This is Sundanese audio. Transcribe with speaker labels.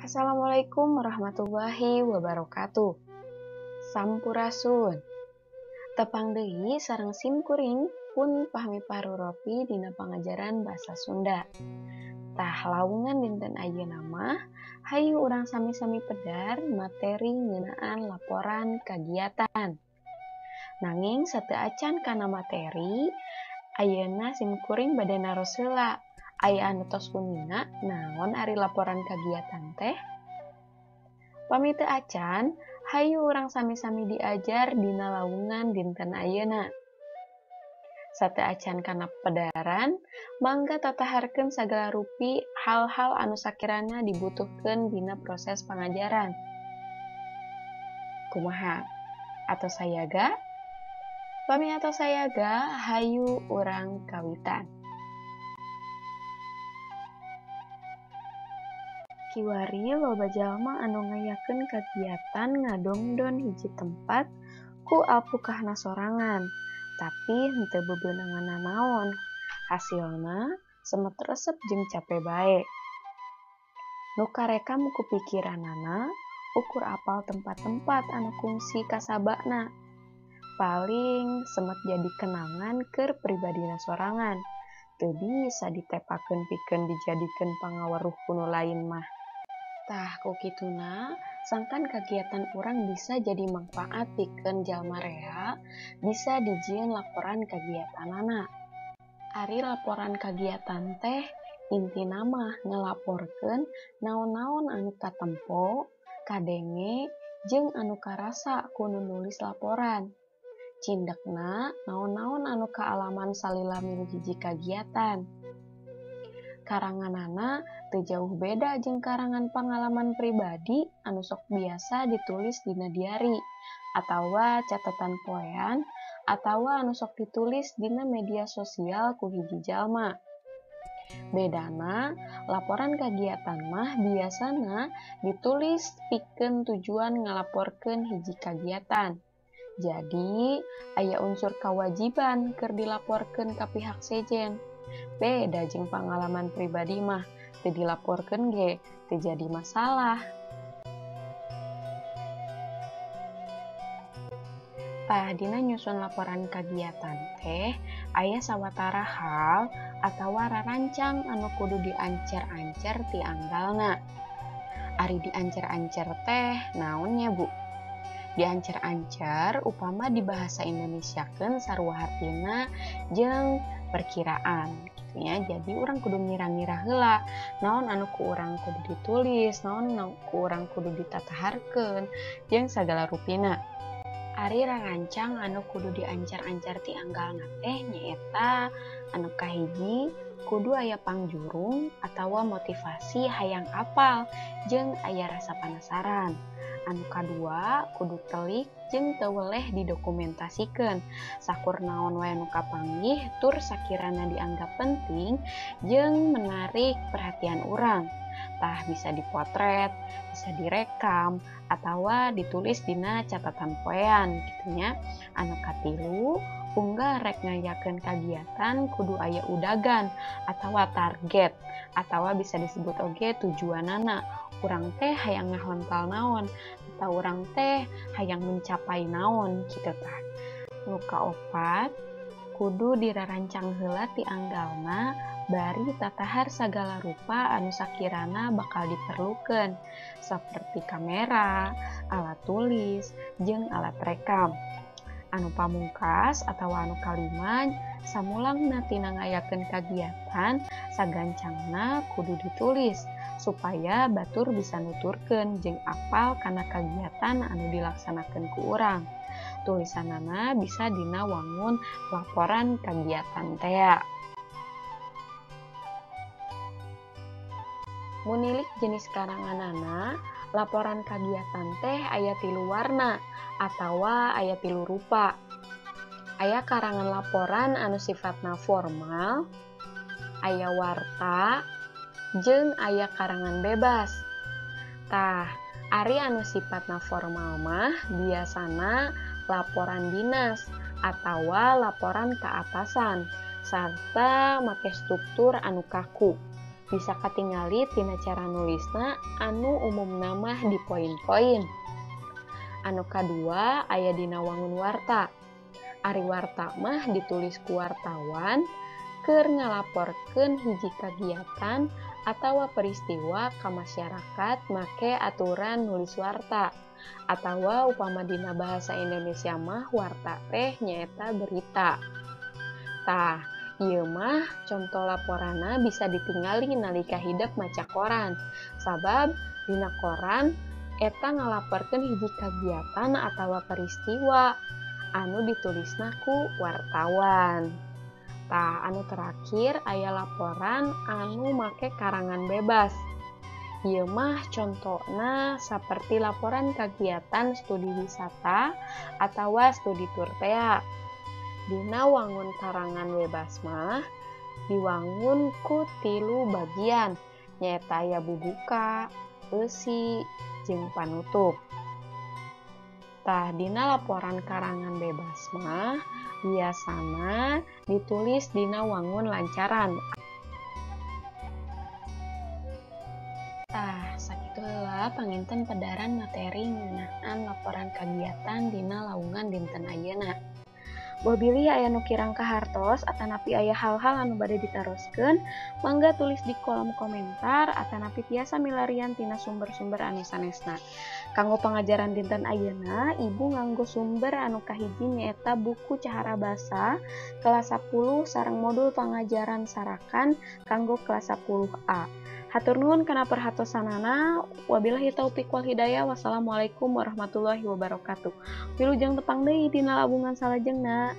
Speaker 1: Assalamualaikum warahmatullahi wabarakatuh. Sampurasun. Tepang deui sareng simkuring pun pahmi paruropi dina pangajaran basa Sunda. Tah laungan dinten ayeuna mah hayu urang sami-sami pedar materi ngeunaan laporan kagiatan. Nanging sateu acan kana materi, ayeuna simkuring bade naros heula. Aya anu tos kunina naon ari laporan kagiatan teh? Pami teu acan, hayu urang sami-sami diajar dina laungan dinten ayeuna. Sateu acan kana pedaran, mangga tataharkeun sagala rupi hal-hal anu sakirana dibutuhkeun dina proses pangajaran. Kumaha? Atos sayaga? Pami atos sayaga, hayu urang kawitan. Kiwari loba jalma anu ngayakeun kagiatan ngadongdon hiji tempat ku alpukahna sorangan, tapi henteu bebeunangan naon. Hasilna semet resep jeung capek bae. Nu karekam ku pikiranana ukur apal tempat-tempat anu kungsi kasabana. Paling semet jadi kenangan keur pribadina sorangan. Teu bisa ditepakeun pikeun dijadikeun pangaweruh kuno lain mah. Tah ku kituna, sangkan kagiatan urang bisa jadi manfaat pikeun jalma rea, bisa dijieun laporan kagiatanana. Ari laporan kagiatan teh intina mah ngelaporkeun naon-naon anu katempo, kadenge, jeung anu karasa ku nu nulis laporan. Cindekna naon-naon anu kaalaman salila milu hiji kagiatan. Karanganana teu jauh beda jeung karangan pangalaman pribadi anu sok biasa ditulis dina diari, atawa catatan poean, atawa anu sok ditulis dina media sosial ku hiji jalma. Bedana, laporan kagiatan mah biasana ditulis pikeun tujuan ngalaporkeun hiji kagiatan. Jadi, aya unsur kawajiban keur dilaporkeun ka pihak sejen. Beda jeung pangalaman pribadi mah, teu dilaporkeun ge teu jadi masalah. Tah dina nyusun laporan kagiatan teh aya sawatara hal atawa rarancang anu kudu diancer-ancer ti anggalna. Ari diancer-ancer teh naon nya, Bu? Diancer-ancer upama di bahasa Indonesiakeun sarua hartina jeung perkiraan gitu ya. Jadi urang kudu ngira-ngira heula naon anu ku urang kudu ditulis, naon ku urang kudu ditataharkeun jeung sagala rupina. Ari rarancang anu kudu diancer-ancer ti anggalna teh nyaeta anu kahiji kudu aya pangjurung atawa motivasi hayang apal jeung aya rasa penasaran. Anu kadua kudu telik jeung teu weleh didokumentasikeun sakur naon wae anu kapanggih tur sakirana dianggap penting jeung menarik perhatian urang. Tah bisa dipotret, bisa direkam, atawa ditulis dina catatan poean gitu nya. Anu katilu, unggah rek ngayakeun kagiatan kudu aya udagan atawa target, atawa bisa disebut oge tujuanana. Urang teh hayang ngahontal naon, atau urang teh hayang mencapai naon kitu tah. Nu kaopat, kudu dirarancang heula ti anggalna bari tatahar sagala rupa anu sakirana bakal diperlukeun saperti kamera, alat tulis, jeung alat rekam. Anu pamungkas atawa anu kalima, samulangna tina ngayakeun kagiatan sagancangna kudu ditulis supaya batur bisa nuturkeun jeung apal kana kagiatan anu dilaksanakeun ku urang. Tulisanana bisa dina wangun laporan kagiatan tea. Munilik jenis karanganana, laporan kagiatan teh aya tilu warna atawa aya tilu rupa. Aya karangan laporan anu sifatna formal, aya warta, jeung aya karangan bebas. Tah, ari anu sifatna formal mah biasana laporan dinas atawa laporan ka atasan sarta make struktur anu kaku. bisa katingali tina cara nulisna anu umum nama di poin-poin. Anu kadua aya dina wangun warta. Ari warta mah ditulis ku wartawan keur ngalaporkeun hiji kagiatan atawa peristiwa ka masyarakat make aturan nulis warta. Atawa upama dina bahasa Indonesia mah warta teh nyaeta berita. Tah, ieu mah contoh laporana bisa ditingali nalika hideuk maca koran. Sabab dina koran eta ngalaporkeun hiji kagiatan atawa peristiwa anu ditulisna ku wartawan. Tah, anu terakhir aya laporan anu make karangan bebas. Ieu mah contona saperti laporan kagiatan studi wisata atawa studi tur tea. Dina wangun karangan bebas mah diwangun ku 3 bagian, nyaeta aya bubuka, eusi, jeung panutup. Tah, dina laporan karangan bebas mah biasana ditulis dina wangun lancaran. Tah, sakitu heula panginten pedaran materi ngeunaan laporan kagiatan dina lawungan dinten ayeuna. Wabilih aya nu kirang kahartos atanapi aya hal-hal anu bade ditaroskeun, mangga tulis di kolom komentar atanapi tiasa milarian tina sumber-sumber anu sanesna. Kanggo pangajaran dinten ayeuna, Ibu nganggo sumber anu kahiji nyaeta buku Cahara Basa kelas 10 sareng modul pangajaran sarakan kanggo kelas 10A. Hatur nuhun kana perhatosanana. Wabillahi taufik wal hidayah. Wassalamualaikum warahmatullahi wabarakatuh. Wilujeng tepang deui dina labungan salajengna.